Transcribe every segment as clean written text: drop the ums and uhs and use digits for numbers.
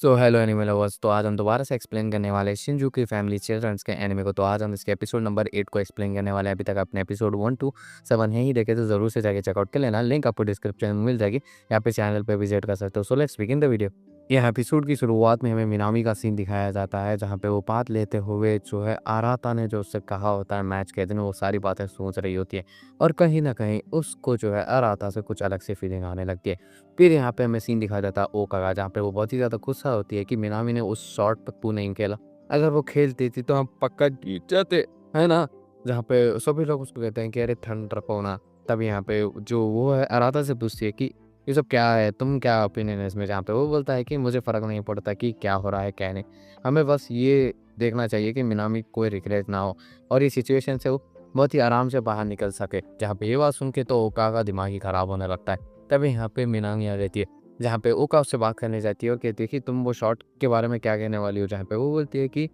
So hello anime lovers. तो आज हम दोबारा से एक्सप्लेन करने वाले हैं शिनजुकी फैमिली चिल्ड्रंस के एनिमे को। तो आज हम इसके एपिसोड नंबर 8 को एक्सप्लेन करने वाले हैं। अभी तक आपने एपिसोड 1 टू 7 नहीं देखे तो ज़रूर से जाके चेकआउट कर लेना। लिंक आपको डिस्क्रिप्शन में मिल जाएगी, यहाँ पे चैनल पे विजिट कर सकते हो। So let's begin the video. यह एपिसोड की शुरुआत में हमें मिनामी का सीन दिखाया जाता है, जहाँ पे वो बात लेते हुए जो है आराता ने जो उससे कहा होता है मैच के दिन, वो सारी बातें सोच रही होती है और कहीं ना कहीं उसको जो है आराता से कुछ अलग से फीलिंग आने लगती है। फिर यहाँ पे हमें सीन दिखाया जाता है ओका का, जहाँ पे वो बहुत ही ज़्यादा गुस्सा होती है कि मिनामी ने उस शॉट पर तू नहीं खेला, अगर वो खेलती थी तो हम पक्का जीत जाते, है ना। जहाँ पे सभी लोग उसको कहते हैं कि अरे थंडर पोना। तब यहाँ पे जो वो है अराता से पूछती है कि ये सब क्या है, तुम क्या ओपिनियन है इसमें, जहाँ पे वो बोलता है कि मुझे फ़र्क नहीं पड़ता कि क्या हो रहा है क्या नहीं, हमें बस ये देखना चाहिए कि मिनामी कोई रिग्रेट ना हो और ये सिचुएशन से वो बहुत ही आराम से बाहर निकल सके। जहाँ पे ये बात सुन के तो ओका का दिमाग ही ख़राब होने लगता है। तभी यहाँ पे मिनामी आ जाती है, जहाँ पे ओका उससे बात करने जाती है और कहती है कि तुम वो शॉट के बारे में क्या कहने वाली हो। जहाँ पे वो बोलती है कि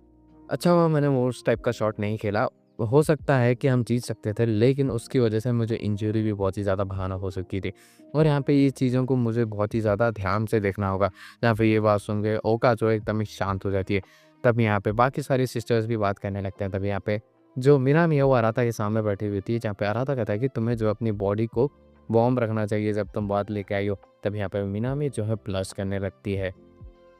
अच्छा हुआ मैंने वो उस टाइप का शॉट नहीं खेला, हो सकता है कि हम जीत सकते थे, लेकिन उसकी वजह से मुझे इंजरी भी बहुत ही ज़्यादा भयानक हो सकती थी और यहाँ पे ये चीज़ों को मुझे बहुत ही ज़्यादा ध्यान से देखना होगा। जहाँ पे ये बात सुन के ओका जो है एकदम ही शांत हो जाती है। तब यहाँ पे बाकी सारी सिस्टर्स भी बात करने लगते हैं। तब यहाँ पे जो मीनामी है वो अराता के सामने बैठी हुई थी, जहाँ पे अराता कहता है कि तुम्हें जो अपनी बॉडी को वार्म रखना चाहिए जब तुम बात लेके आई हो। तब यहाँ पे मिनामी जो है ब्लश करने लगती है।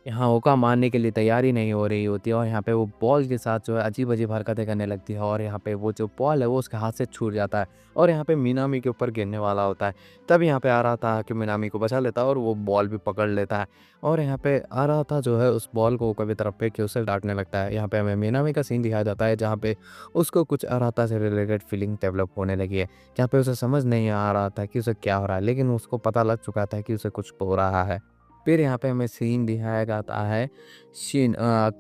यहाँ ओका मानने के लिए तैयार ही नहीं हो रही होती है और यहाँ पे वो बॉल के साथ जो है अजीब-अजीब हरकतें करने लगती है और यहाँ पे वो जो बॉल है वो उसके हाथ से छूट जाता है और यहाँ पे मिनामी के ऊपर गिरने वाला होता है। तब यहाँ पे अराता आके मिनामी को बचा लेता है और वो बॉल भी पकड़ लेता है और यहाँ पे अराता जो है उस बॉल को ओका की तरफ फेंक के उसे डाँटने लगता है। यहाँ पे हमें मिनामी का सीन दिखाया जाता है, जहाँ पे उसको कुछ अराता से रिलेटेड फीलिंग डेवलप होने लगी है। जहाँ पे उसे समझ नहीं आ रहा था कि उसे क्या हो रहा है, लेकिन उसको पता लग चुका था कि उसे कुछ हो रहा है। फिर यहाँ पे हमें सीन दिखाया जाता है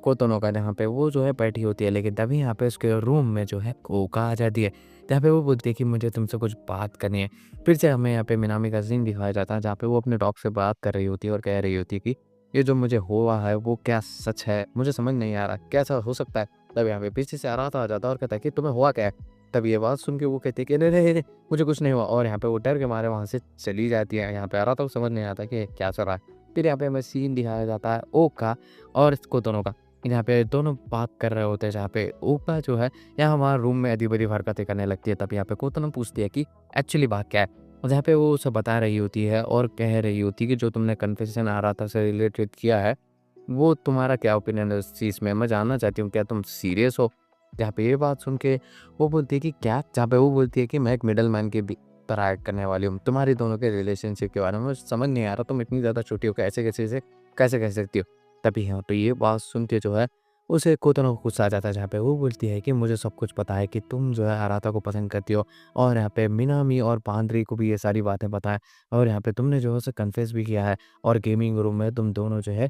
कोतोनो का, जहाँ पे वो जो है बैठी होती है, लेकिन तभी यहाँ पे उसके रूम में जो है ओका आ जाती है, जहाँ पे वो बोलती है कि मुझे तुमसे कुछ बात करनी है। फिर से हमें यहाँ पे मिनामी का सीन दिखाया जाता है, जहाँ पे वो अपने डॉग से बात कर रही होती है और कह रही होती है कि ये जो मुझे हुआ है वो क्या सच है, मुझे समझ नहीं आ रहा कैसा हो सकता है। तब यहाँ पे पीछे से आराता आ जाता है और कहता है कि तुम्हें हुआ क्या है। तब ये बात सुन के वो कहती है कि नहीं नहीं नहीं, मुझे कुछ नहीं हुआ और यहाँ पे वो डर के मारे वहाँ से चली जाती है। यहाँ पे आराता को समझ नहीं आता कि क्या चल रहा है। फिर यहाँ पे हमें सीन दिखाया जाता है ओका और कोतोनो का, यहाँ पे दोनों बात कर रहे होते हैं, जहाँ पे ओका जो है यहाँ हमारे रूम में अजीब-अजीब हरकतें करने लगती है। तब यहाँ पे कोतोनो पूछती है कि एक्चुअली बात क्या है, और जहाँ पे वो उसे बता रही होती है और कह रही होती है कि जो तुमने कन्फेशन आराता से रिलेटेड किया है, वो तुम्हारा क्या ओपिनियन है उस चीज़ में? मैं जानना चाहती हूँ, क्या तुम सीरियस हो? जहाँ पे ये बात सुन के वो बोलती है कि क्या? जहाँ पे वो बोलती है कि मैं एक मिडलमैन की भी तरह एक्ट करने वाली हूँ। तुम्हारी दोनों के रिलेशनशिप के बारे में मुझे समझ नहीं आ रहा, तुम इतनी ज़्यादा छोटी हो के ऐसे-कैसे से कैसे कह सकती हो? तभी यहाँ पे ये बात सुन के जो है उसे कोतनो को गुस्सा आ जाता है, जहाँ पे वो बोलती है कि मुझे सब कुछ पता है कि तुम जो है अराता को पसंद करती हो और यहाँ पे मिनामी और बांद्री को भी ये सारी बातें पता है और यहाँ पे तुमने जो है उसे कन्फेस भी किया है और गेमिंग रूम में तुम दोनों जो है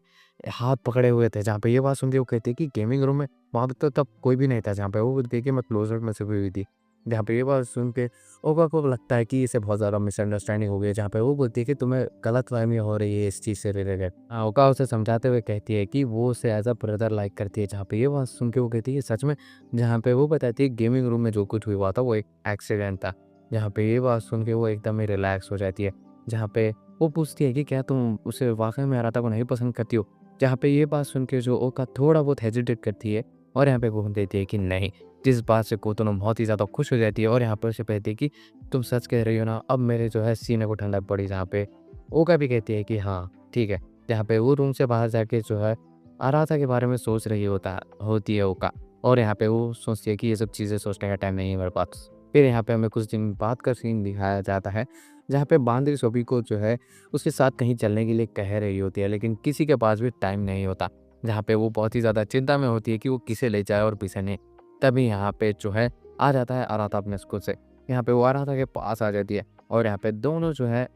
हाथ पकड़े हुए थे। जहाँ पे ये बात सुन के वो कहती है कि गेमिंग रूम में, वहाँ पे तो तब कोई भी नहीं था। जहाँ पे वो बोलती है कि मैं क्लोज़र में छुपी हुई थी। जहाँ पे ये बात सुन के ओका को लगता है कि इसे बहुत ज़्यादा मिसअंडरस्टैंडिंग हो गई है, जहाँ पे वो बोलती है कि तुम्हें गलतफ़हमी हो रही है इस चीज़ से रिलेटेड। ओका उसे समझाते हुए कहती है कि वो उसे एज़ अ ब्रदर लाइक करती है। जहाँ पे ये बात सुन के वो कहती है सच में? जहाँ पे वो बताती है गेमिंग रूम में जो कुछ हुआ था वो एक एक्सीडेंट था। जहाँ पे ये बात सुन के वो एकदम ही रिलैक्स हो जाती है। जहाँ पे वो पूछती है कि क्या तुम उसे वाक़ई में अराता को नहीं पसंद करती हो? जहाँ पे ये बात सुन के जो ओका थोड़ा बहुत हेजिटेट करती है और यहाँ पे बोल देती है कि नहीं। जिस बात से कोतोनो बहुत ही ज़्यादा खुश हो जाती है और यहाँ पे उसे कहती है कि तुम सच कह रही हो ना, अब मेरे जो है सीने को ठंडक पड़ी। जहाँ पे ओका भी कहती है कि हाँ, ठीक है। जहाँ पे वो रूम से बाहर जाके जो है अराता के बारे में सोच रही होती है ओका, और यहाँ पे वो सोचती है कि ये सब चीज़ें सोचने का टाइम नहीं है मेरे पास। फिर यहाँ पे हमें कुछ दिन बाद का सीन दिखाया जाता है, जहाँ पे बांद्री सभी को जो है उसके साथ कहीं चलने के लिए कह रही होती है, लेकिन किसी के पास भी टाइम नहीं होता। जहाँ पे वो बहुत ही ज़्यादा चिंता में होती है कि वो किसे ले जाए और किसे नहीं। तभी यहाँ पे जो है आ जाता है अराता अपने स्कूल से। यहाँ पे वो अराता के पास आ जाती है और यहाँ पे दोनों जो है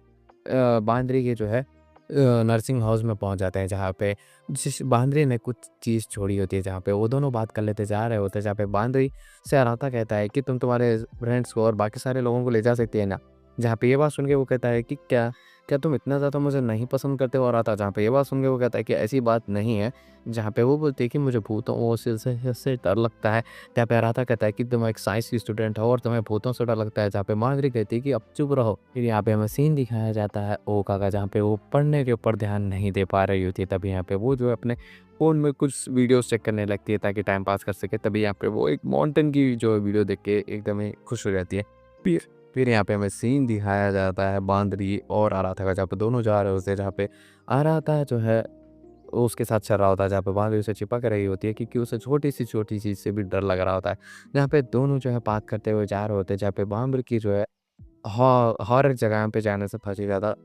बांद्री के जो है नर्सिंग हाउस में पहुँच जाते हैं, जहाँ पे जिस बांद्री ने कुछ चीज़ छोड़ी होती है, जहाँ पे वो दोनों बात कर लेते जा रहे होते हैं। जहाँ पे बांद्री से अराता कहता है कि तुम तुम्हारे फ्रेंड्स को और बाकी सारे लोगों को ले जा सकती है ना। जहाँ पे ये बात सुन के वो कहता है कि क्या क्या तुम इतना ज़्यादा मुझे नहीं पसंद करते हो आराता? जहाँ पे ये बात सुन के वो कहता है कि ऐसी बात नहीं है। जहाँ पे वो बोलती है कि मुझे भूतों से डर लगता है। जहाँ पे आराता कहता है कि तुम एक साइंस की स्टूडेंट हो और तुम्हें भूतों से डर लगता है। जहाँ पे माधुरी कहती है कि अब चुप रहो। फिर यहाँ पे हमें सीन दिखाया जाता है ओका का, जहाँ पे वो पढ़ने के ऊपर ध्यान नहीं दे पा रही होती है। तभी यहाँ पे वो जो है अपने फ़ोन में कुछ वीडियोज़ चेक करने लगती है ताकि टाइम पास कर सके। तभी यहाँ पे वो एक माउंटेन की जो वीडियो देख के एकदम ही खुश हो जाती है। फिर फिर यहाँ पे हमें सीन दिखाया जाता है बांदरी और आराता का, जहाँ पे दोनों जा रहे होते हैं। जहाँ पे आराता जो है वो उसके साथ चल रहा होता है, जहाँ पे बांदरी उसे चिपक रही होती है क्योंकि उसे छोटी चीज़ से भी डर लग रहा होता है। जहाँ पे दोनों जो है बात करते हुए जा रहे होते हैं, जहाँ पे बांदर की जो है हॉरर जगह पे जाने से बहुत ही ज़्यादा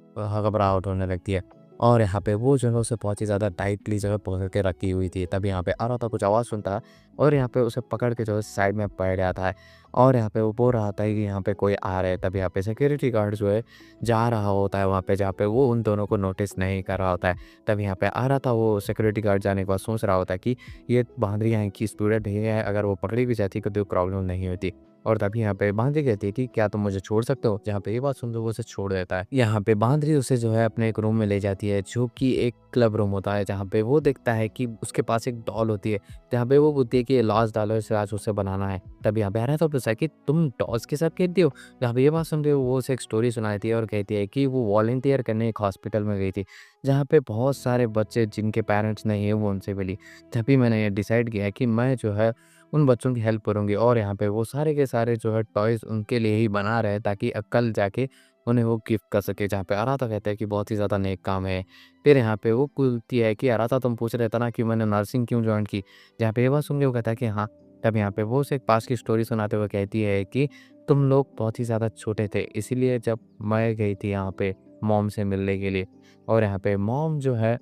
घबराहट होने लगती है। और यहाँ पे वो जो है उसे बहुत ही ज़्यादा टाइटली जगह पकड़ के रखी हुई थी। तभी यहाँ पे आराता कुछ आवाज़ सुनता है और यहाँ पे उसे पकड़ के जो है साइड में बैठ जाता है। और यहाँ पे वो बोल रहा था कि यहाँ पे कोई आ रहा है। तभी यहाँ पे सिक्योरिटी गार्ड जो है जा रहा होता है वहाँ पे, जहाँ पे वो उन दोनों को नोटिस नहीं कर रहा होता है। तभी यहाँ पे आराता वो सिक्योरिटी गार्ड जाने के बाद सोच रहा होता है कि ये बांदरी यहाँ की स्टूडेंट ही है, अगर वो पकड़ी भी जाती तो प्रॉब्लम नहीं होती। और तभी यहाँ पे बांदरी कहती है कि क्या तुम मुझे छोड़ सकते हो? जहाँ पे ये बात सुन के वो उसे छोड़ देता है। यहाँ पे बांदरी उसे जो है अपने एक रूम में ले जाती है, जो कि एक क्लब रूम होता है, जहाँ पे वो देखता है कि उसके पास एक डॉल होती है। जहाँ पे वो बोलती है कि लास्ट डॉलर से आज उसे बनाना है। तभी यहाँ पे आ रहा है तो पूछता है कि तुम डॉल्स के साथ खेलती हो? जहाँ पे ये बात सुन के वो उसे एक स्टोरी सुनाती है और कहती है कि वो वॉलंटियर करने एक हॉस्पिटल में गई थी, जहाँ पे बहुत सारे बच्चे जिनके पेरेंट्स नहीं है वो उनसे मिली। तभी मैंने ये डिसाइड किया कि मैं जो है उन बच्चों की हेल्प करूँगी। और यहाँ पे वो सारे के सारे जो है टॉयज़ उनके लिए ही बना रहे हैं ताकि कल जाके उन्हें वो गिफ्ट कर सके। जहाँ पे आराता कहता है कि बहुत ही ज़्यादा नेक काम है। फिर यहाँ पे वो बोलती है कि आराता तुम पूछ रहे थे ना कि मैंने नर्सिंग क्यों जॉइन की? जहाँ पे ये बात सुन के वो कहता है कि हाँ। तब यहाँ पे वो उसे एक पास की स्टोरी सुनाते हुए कहती है कि तुम लोग बहुत ही ज़्यादा छोटे थे, इसीलिए जब मैं गई थी यहाँ पे मॉम से मिलने के लिए, और यहाँ पे मॉम जो है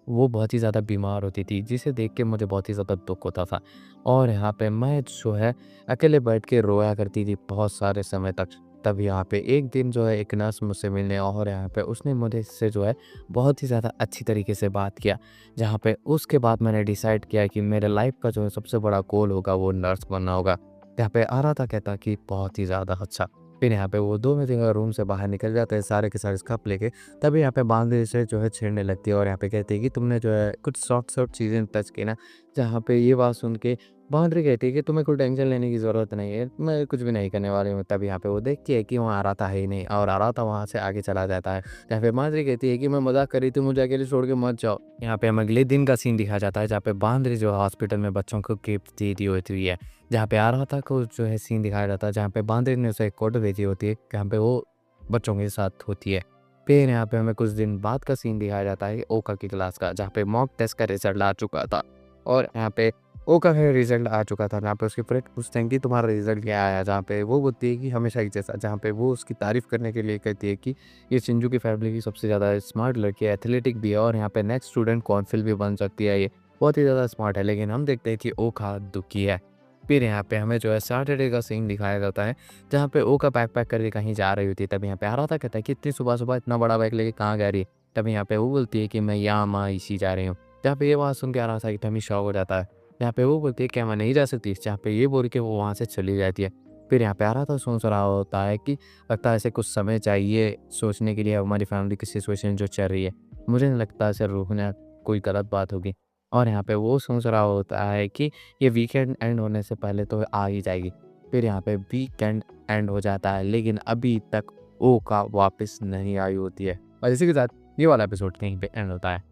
वो बहुत ही ज़्यादा बीमार होती थी, जिसे देख के मुझे बहुत ही ज़्यादा दुःख होता था। और यहाँ पे मैं जो है अकेले बैठ के रोया करती थी बहुत सारे समय तक। तब यहाँ पे एक दिन जो है एक नर्स मुझसे मिलने, और यहाँ पे उसने मुझे से जो है बहुत ही ज़्यादा अच्छी तरीके से बात किया। जहाँ पे उसके बाद मैंने डिसाइड किया कि मेरे लाइफ का जो है सबसे बड़ा गोल होगा वो नर्स बनना होगा। यहाँ पे आ रहा था कहता कि बहुत ही ज़्यादा अच्छा। फिर यहाँ पे वो दोनों जगह रूम से बाहर निकल जाते हैं सारे के सारे कप लेके। तभी यहाँ पे बांदरी से जो है छेड़ने लगती है और यहाँ पे कहती है कि तुमने जो है कुछ सॉफ्ट चीज़ें टच की ना। जहाँ पे ये बात सुन के बांदरी कहती है कि तुम्हें कोई टेंशन लेने की ज़रूरत नहीं है, मैं कुछ भी नहीं करने वाली हूँ। तभी यहाँ पे वो देखती है कि वहाँ आराता है ही नहीं, और आराता वहाँ से आगे चला जाता है। यहाँ पे बांदरी कहती है कि मैं मजाक कर रही थी, मुझे अकेले छोड़ के मत जाओ। यहाँ पे हमें अगले दिन का सीन दिखाया जाता है, जहाँ पे बांदरी जो हॉस्पिटल में बच्चों को गिफ्ट दे दी होती है। जहाँ पे आराता को जो है सीन दिखाया जाता है, जहाँ पे बांदरी ने उसे एक कोड भेजी होती है, जहाँ पे वो बच्चों के साथ होती है। फिर यहाँ पे हमें कुछ दिन बाद का सीन दिखाया जाता है ओका की क्लास का, जहाँ पे मॉक टेस्ट का रिजल्ट आ चुका था। और यहाँ पे ओका का रिजल्ट आ चुका था, जहाँ पे उसके फ्रेंड पूछते हैं कि तुम्हारा रिजल्ट क्या आया? जहाँ पे वो बोलती है कि हमेशा ही जैसा। जहाँ पे वो उसकी तारीफ़ करने के लिए कहती है कि ये चिंजू की फैमिली की सबसे ज़्यादा स्मार्ट लड़की है, एथलेटिक भी है, और यहाँ पे नेक्स्ट स्टूडेंट कौंसिल भी बन सकती है, ये बहुत ही ज़्यादा स्मार्ट है। लेकिन हम देखते हैं कि ओका दुखी है। फिर यहाँ पे हमें जो है सैटरडे का सीन दिखाया जाता है, जहाँ पे ओका बैग पैक करके कहीं जा रही होती है। तभी यहाँ पे आराता कहता है कि इतनी सुबह-सुबह इतना बड़ा बैग लेके कहाँ जा रही है? तभी यहाँ पे वो बोलती है कि मैं यामाइशी जा रही हूँ। जहाँ पे ये बात सुन के आराता एकदम ही शॉक हो जाता है। यहाँ पे वो बोलती है क्या मैं नहीं जा सकती? जहाँ पे ये बोल के वो वहाँ से चली जाती है। फिर यहाँ पे आराता सोच रहा होता है कि लगता है इसे कुछ समय चाहिए सोचने के लिए हमारी फैमिली की सिचुएशन जो चल रही है। मुझे नहीं लगता इसे रोकना कोई गलत बात होगी। और यहाँ पे वो सोच रहा होता है कि ये वीकेंड एंड होने से पहले तो आ ही जाएगी। फिर यहाँ पे वीकेंड एंड हो जाता है, लेकिन अभी तक ओका वापस नहीं आई होती है। और इसी के साथ ये वाला एपिसोड कहीं पे एंड होता है।